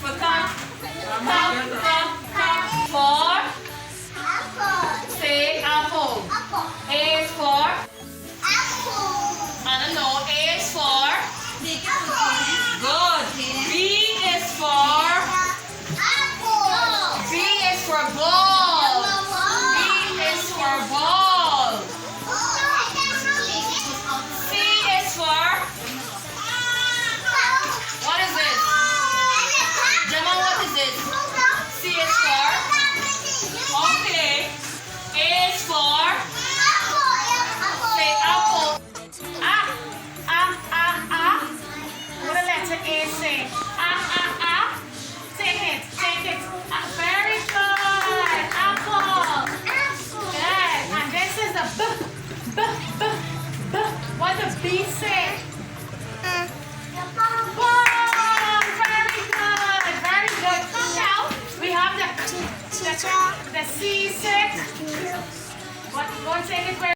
For come. For. Say apple. A is for. I don't know. A is for. Good. B is for. B is for ball. B is for ball. C is for. What is this? Gemma, what is this? C is for. Okay. A is for. Say apple. What a letter A say? Take it. Very good. Apple. Good. And this is the b. What does B say? Ball. Very good. Now we have the C6. What? Go take it.